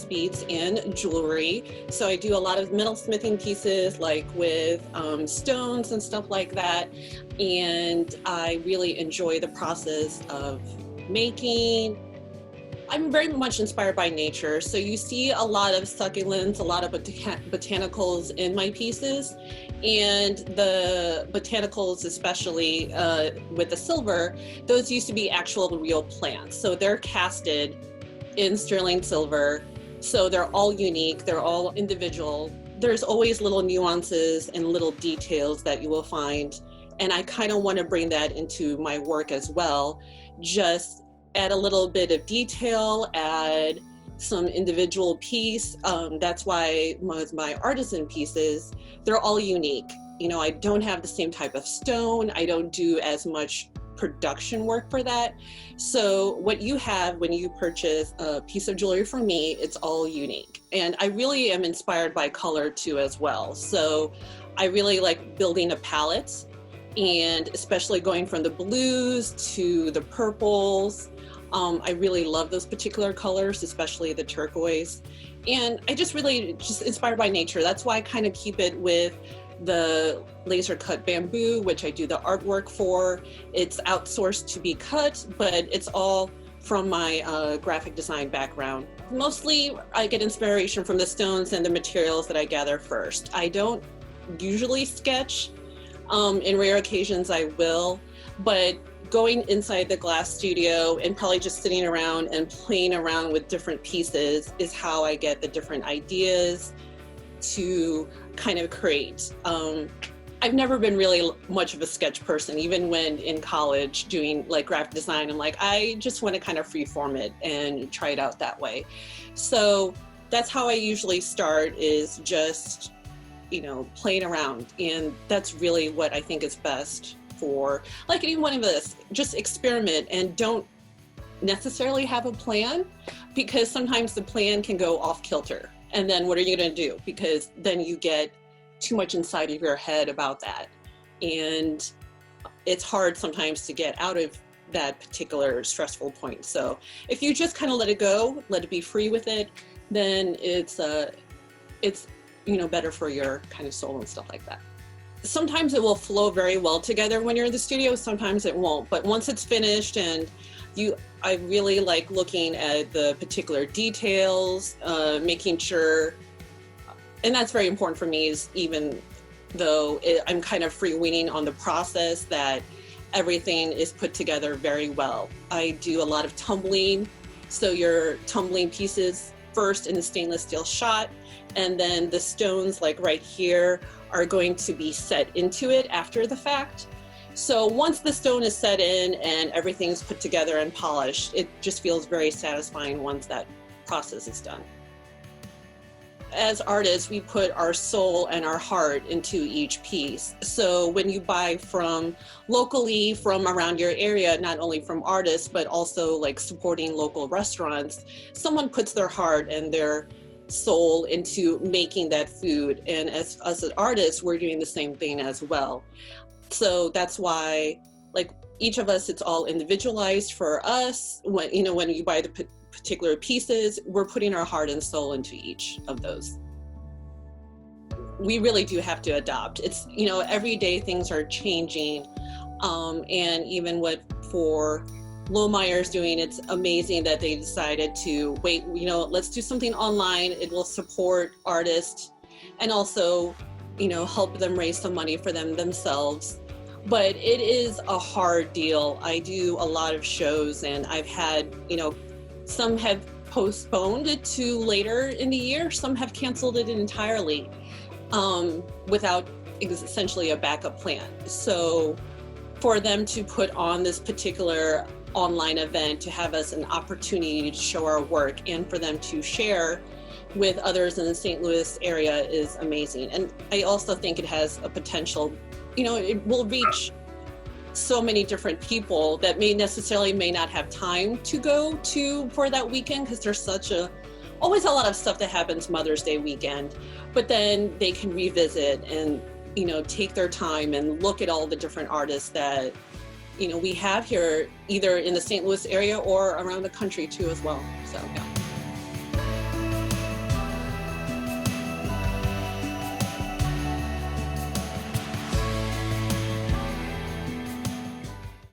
glass beads and jewelry. So I do a lot of metalsmithing pieces, like with stones and stuff like that. And I really enjoy the process of making. I'm very much inspired by nature. So you see a lot of succulents, a lot of botanicals in my pieces. And the botanicals, especially with the silver, those used to be actual real plants. So they're casted in sterling silver. So they're all unique, they're all individual. There's always little nuances and little details that you will find. And I kind of want to bring that into my work as well. Just add a little bit of detail, add some individual piece. That's why my artisan pieces, they're all unique. You know, I don't have the same type of stone. I don't do as much production work for that. So what you have when you purchase a piece of jewelry from me, it's all unique. And I really am inspired by color too as well. So I really like building a palette, and especially going from the blues to the purples. I really love those particular colors, especially the turquoise. And I just really inspired by nature. That's why I kind of keep it with the laser cut bamboo, which I do the artwork for. It's outsourced to be cut, but it's all from my graphic design background. Mostly I get inspiration from the stones and the materials that I gather first. I don't usually sketch. In rare occasions I will, but going inside the glass studio and probably just sitting around and playing around with different pieces is how I get the different ideas to kind of create. I've never been really much of a sketch person, even when in college doing like graphic design. I'm like, I just want to kind of freeform it and try it out that way. So that's how I usually start, is just, you know, playing around. And that's really what I think is best for, like, any one of us. Just experiment and don't necessarily have a plan, because sometimes the plan can go off kilter. And then what are you going to do? Because then you get too much inside of your head about that. And it's hard sometimes to get out of that particular stressful point. So if you just kind of let it go, let it be free with it, then it's you know, better for your kind of soul and stuff like that. Sometimes it will flow very well together when you're in the studio, sometimes it won't. But once it's finished, and I really like looking at the particular details, making sure, and that's very important for me, is even though I'm kind of freewheeling on the process, that everything is put together very well. I do a lot of tumbling. So you're tumbling pieces first in a stainless steel shot, and then the stones, like right here, are going to be set into it after the fact. So once the stone is set in and everything's put together and polished, it just feels very satisfying once that process is done. As artists, we put our soul and our heart into each piece. So when you buy from locally, from around your area, not only from artists, but also like supporting local restaurants, someone puts their heart and their soul into making that food. And as us as artists, we're doing the same thing as well. So that's why, like, each of us, it's all individualized for us. When you buy the particular pieces, we're putting our heart and soul into each of those. We really do have to adopt. It's, you know, every day things are changing. And even what for Lohmeyer's doing, it's amazing that they decided to wait, you know, let's do something online. It will support artists and also, you know, help them raise some money for themselves. But it is a hard deal. I do a lot of shows, and I've had, you know, some have postponed it to later in the year. Some have canceled it entirely without essentially a backup plan. So for them to put on this particular online event, to have us an opportunity to show our work and for them to share with others in the St. Louis area is amazing. And I also think it has a potential, you know, it will reach so many different people that may not have time to go to for that weekend, because there's always a lot of stuff that happens Mother's Day weekend, but then they can revisit and, you know, take their time and look at all the different artists that, you know, we have here, either in the St. Louis area or around the country too as well. So, yeah.